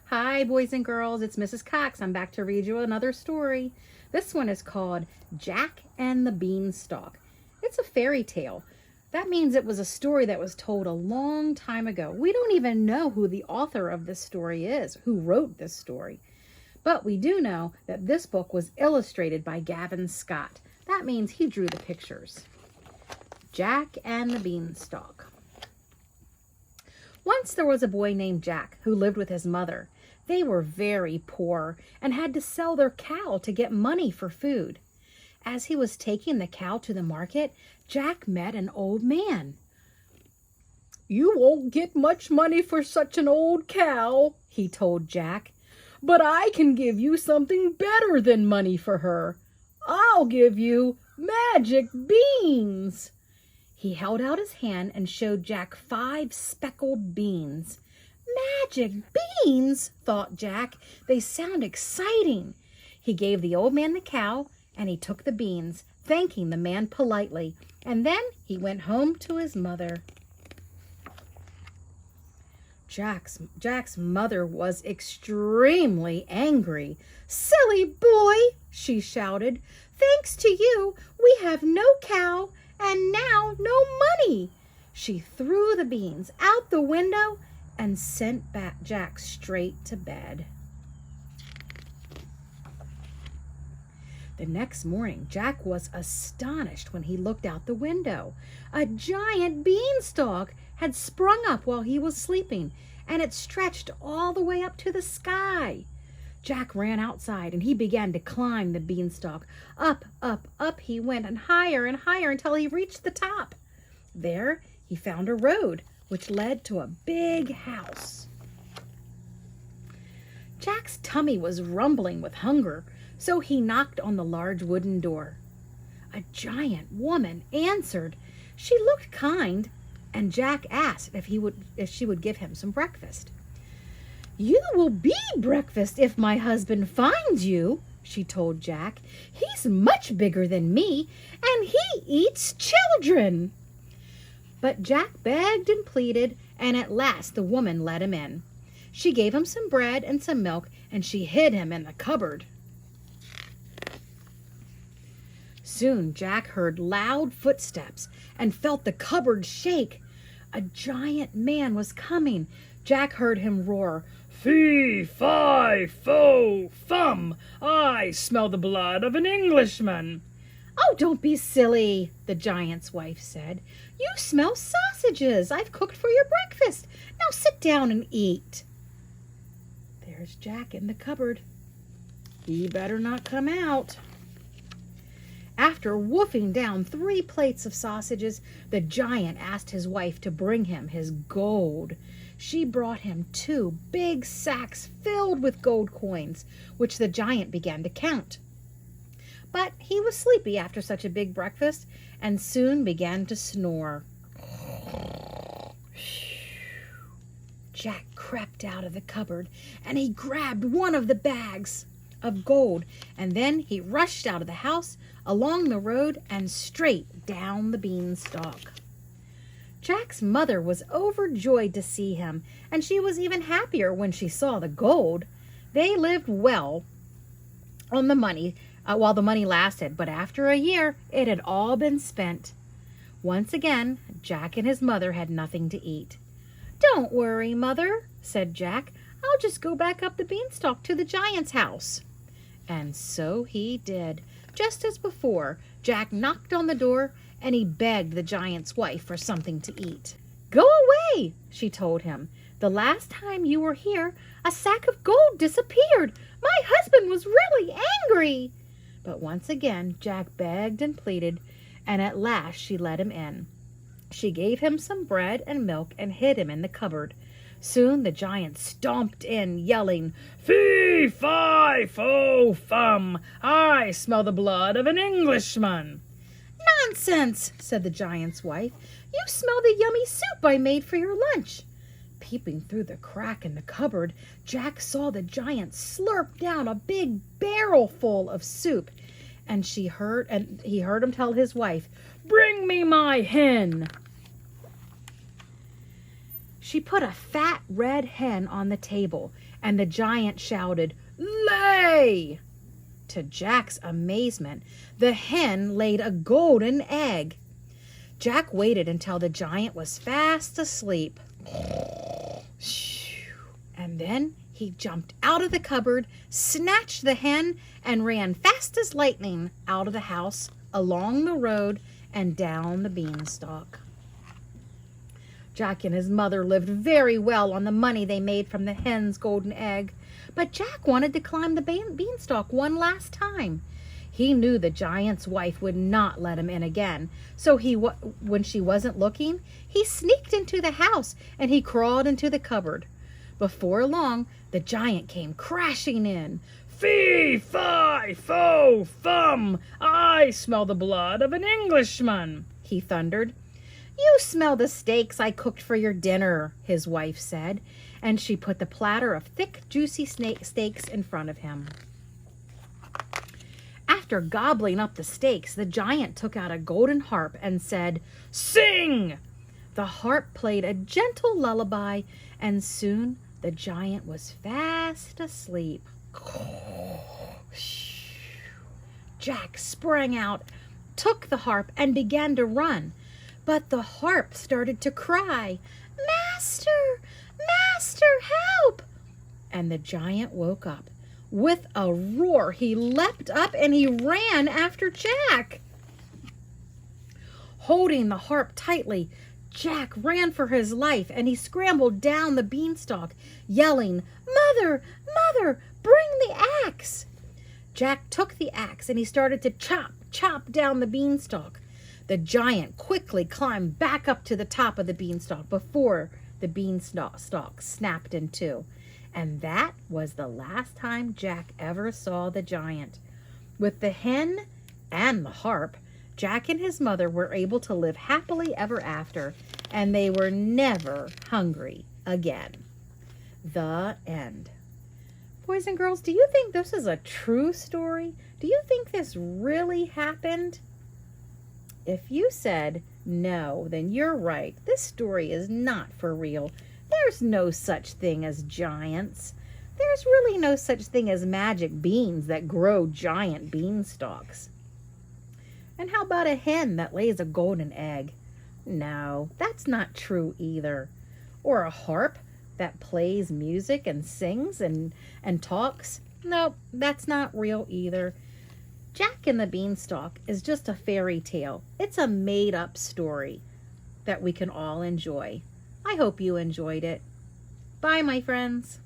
Hi, boys and girls. It's Mrs. Cox. I'm back to read you another story. This one is called Jack and the Beanstalk. It's a fairy tale. That means it was a story that was told a long time ago. We don't even know who the author of this story is, who wrote this story. But we do know that this book was illustrated by Gavin Scott. That means he drew the pictures. Jack and the Beanstalk. Once there was a boy named Jack who lived with his mother. They were very poor and had to sell their cow to get money for food. As he was taking the cow to the market, Jack met an old man. "You won't get much money for such an old cow," he told Jack, "but I can give you something better than money for her. I'll give you magic beans." He held out his hand and showed Jack 5 speckled beans. "Magic beans," thought Jack. "They sound exciting." He gave the old man the cow, and he took the beans, thanking the man politely, and then he went home to his mother. Jack's mother was extremely angry. "Silly boy," she shouted. "Thanks to you, we have no cow and now no money." She threw the beans out the window and sent back Jack straight to bed. The next morning, Jack was astonished when he looked out the window. A giant beanstalk had sprung up while he was sleeping, and it stretched all the way up to the sky. Jack ran outside, and he began to climb the beanstalk. Up, up, up he went, and higher until he reached the top. There, he found a road which led to a big house. Jack's tummy was rumbling with hunger, so he knocked on the large wooden door. A giant woman answered. She looked kind, and Jack asked if she would give him some breakfast. "You will be breakfast if my husband finds you," she told Jack. "He's much bigger than me, and he eats children." But Jack begged and pleaded, and at last the woman let him in. She gave him some bread and some milk, and she hid him in the cupboard. Soon Jack heard loud footsteps and felt the cupboard shake. A giant man was coming. Jack heard him roar, "Fee, fi, fo, fum! I smell the blood of an Englishman." "Oh, don't be silly," the giant's wife said. "You smell sausages I've cooked for your breakfast. Now sit down and eat." There's Jack in the cupboard. He better not come out. After wolfing down 3 plates of sausages, the giant asked his wife to bring him his gold. She brought him 2 big sacks filled with gold coins, which the giant began to count. But he was sleepy after such a big breakfast and soon began to snore. Jack crept out of the cupboard and he grabbed one of the bags of gold, and then he rushed out of the house, along the road, and straight down the beanstalk. Jack's mother was overjoyed to see him, and she was even happier when she saw the gold. They lived well on the money while the money lasted, but after a year, it had all been spent. Once again, Jack and his mother had nothing to eat. "Don't worry, Mother," said Jack. "I'll just go back up the beanstalk to the giant's house." And so he did. Just as before, Jack knocked on the door and he begged the giant's wife for something to eat. "Go away," she told him. "The last time you were here, a sack of gold disappeared. My husband was really angry." But once again, Jack begged and pleaded, and at last she let him in. She gave him some bread and milk and hid him in the cupboard. Soon the giant stomped in, yelling, "Fee, fi, fo, fum! I smell the blood of an Englishman." "Nonsense," said the giant's wife. "You smell the yummy soup I made for your lunch." Peeping through the crack in the cupboard, Jack saw the giant slurp down a big barrel full of soup, and he heard him tell his wife, "Bring me my hen." She put a fat red hen on the table, and the giant shouted, "Lay!" To Jack's amazement, the hen laid a golden egg. Jack waited until the giant was fast asleep. And then he jumped out of the cupboard, snatched the hen, and ran fast as lightning out of the house, along the road, and down the beanstalk. Jack and his mother lived very well on the money they made from the hen's golden egg, but Jack wanted to climb the beanstalk one last time. He knew the giant's wife would not let him in again, so when she wasn't looking, he sneaked into the house and he crawled into the cupboard. Before long, the giant came crashing in. "Fee, fi, fo, fum! I smell the blood of an Englishman," he thundered. "You smell the steaks I cooked for your dinner," his wife said, and she put the platter of thick, juicy steaks in front of him. After gobbling up the steaks, the giant took out a golden harp and said, "Sing!" The harp played a gentle lullaby, and soon the giant was fast asleep. Jack sprang out, took the harp, and began to run. But the harp started to cry, "Master! Master, help!" And the giant woke up. With a roar, he leapt up and he ran after Jack. Holding the harp tightly, Jack ran for his life, and he scrambled down the beanstalk, yelling, "Mother! Mother! Bring the axe!" Jack took the axe and he started to chop down the beanstalk. The giant quickly climbed back up to the top of the beanstalk before the beanstalk snapped in two. And that was the last time Jack ever saw the giant. With the hen and the harp, Jack and his mother were able to live happily ever after, and they were never hungry again. The end. Boys and girls, do you think this is a true story? Do you think this really happened? If you said no, then you're right. This story is not for real. There's no such thing as giants. There's really no such thing as magic beans that grow giant beanstalks. And how about a hen that lays a golden egg? No, that's not true either. Or a harp that plays music and sings and talks? Nope, that's not real either. Jack and the Beanstalk is just a fairy tale. It's a made-up story that we can all enjoy. I hope you enjoyed it. Bye, my friends.